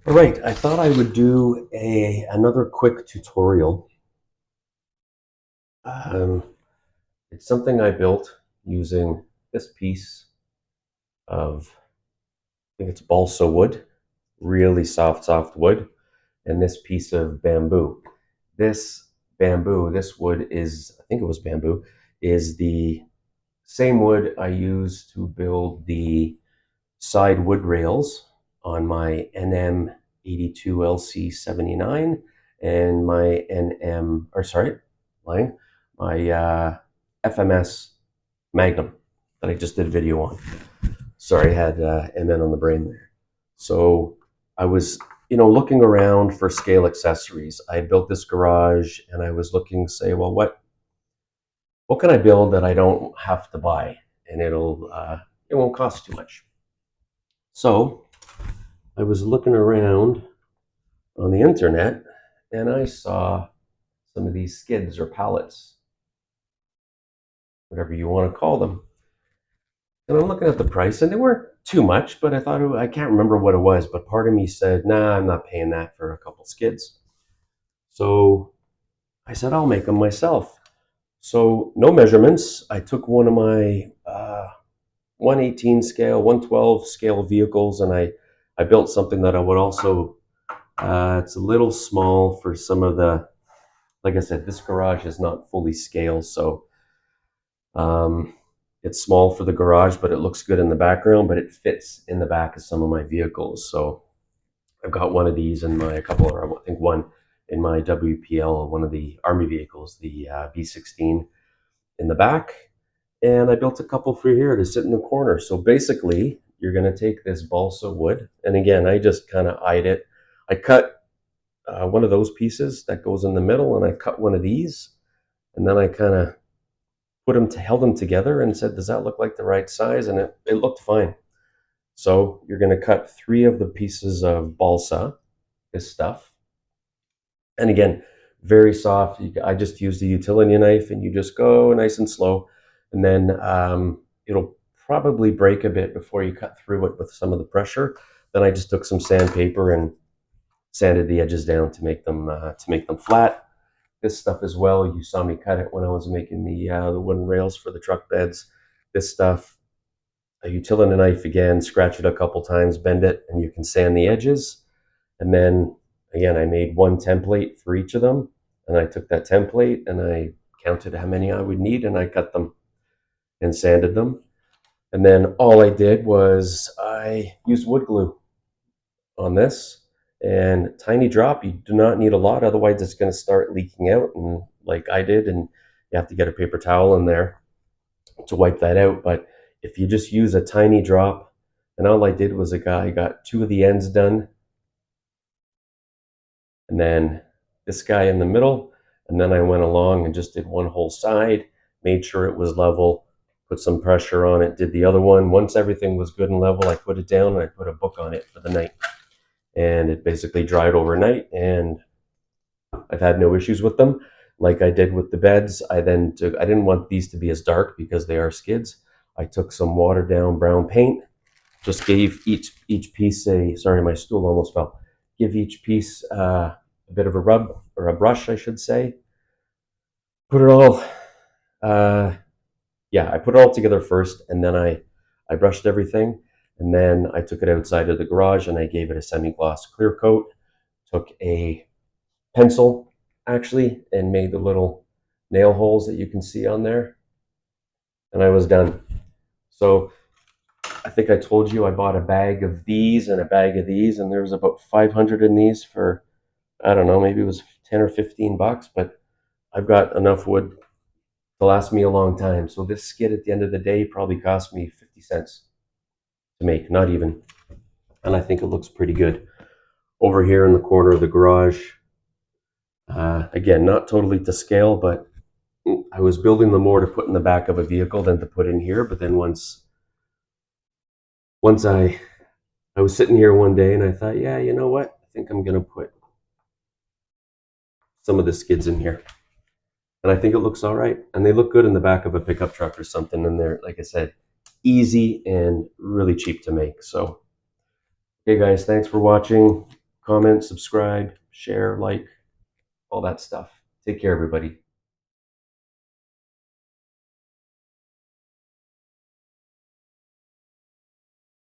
All right, I thought I would do another quick tutorial. Um, it's something I built using this piece of, I think it's balsa wood, really soft wood, and this piece of bamboo. This this wood is, I think it was bamboo, is the same wood I use to build the side wood rails on my NM82 LC79 and my NM, or sorry, line, my FMS Magnum that I just did a video on. Sorry, I had MN on the brain there. So I was, looking around for scale accessories. I built this garage and I was looking, say, well, what can I build that I don't have to buy and it won't cost too much. So I was looking around on the internet and I saw some of these skids or pallets, whatever you want to call them. And I'm looking at the price and they weren't too much, but I thought, I can't remember what it was, but part of me said, nah, I'm not paying that for a couple skids. So I said, I'll make them myself. So no measurements. I took one of my 118 scale, 112 scale vehicles and I built something that I would also, it's a little small for some of the, like I said, this garage is not fully scaled, so um, it's small for the garage, but it looks good in the background, but it fits in the back of some of my vehicles. So I've got one of these in my, a couple, or I think one in my WPL, one of the Army vehicles, the B16 in the back. And I built a couple for here to sit in the corner. So basically, you're going to take this balsa wood. And again, I just kind of eyed it. I cut one of those pieces that goes in the middle, and I cut one of these. And then I kind of held them together and said, does that look like the right size? And it looked fine. So you're going to cut 3 of the pieces of balsa, this stuff. And again, very soft. I just used a utility knife and you just go nice and slow. And then it'll probably break a bit before you cut through it with some of the pressure. Then I just took some sandpaper and sanded the edges down to make them flat. This stuff as well, you saw me cut it when I was making the wooden rails for the truck beds. This stuff, a utility knife again, scratch it a couple times, bend it, and you can sand the edges. And then again, I made one template for each of them, and I took that template and I counted how many I would need, and I cut them and sanded them. And then all I did was I used wood glue on this, and tiny drop. You do not need a lot, otherwise it's going to start leaking out, and like I did, and you have to get a paper towel in there to wipe that out. But if you just use a tiny drop, and all I did was I got 2 of the ends done, and then this guy in the middle, and then I went along and just did one whole side, made sure it was level, put some pressure on it, did the other one. Once everything was good and level, I put it down and I put a book on it for the night. And it basically dried overnight, and I've had no issues with them. Like I did with the beds, I didn't want these to be as dark because they are skids. I took some watered down brown paint, just gave each piece a, sorry, my stool almost fell. Give each piece a bit of a rub, or a brush, I should say. Put it all, uh, yeah, I put it all together first, and then I brushed everything, and then I took it outside of the garage and I gave it a semi-gloss clear coat. Took a pencil, actually, and made the little nail holes that you can see on there, and I was done. So I think I told you I bought a bag of these and a bag of these, and there was about 500 in these for, I don't know, maybe it was 10 or 15 bucks, but I've got enough wood to last me a long time. So this skid at the end of the day probably cost me 50 cents to make, not even. And I think it looks pretty good. Over here in the corner of the garage, again, not totally to scale, but I was building them more to put in the back of a vehicle than to put in here. But then once I was sitting here one day and I thought, yeah, you know what? I think I'm going to put some of the skids in here. And I think it looks all right. And they look good in the back of a pickup truck or something. And they're, like I said, easy and really cheap to make. So, okay, guys, thanks for watching. comment, subscribe, share, like, all that stuff. Take care, everybody.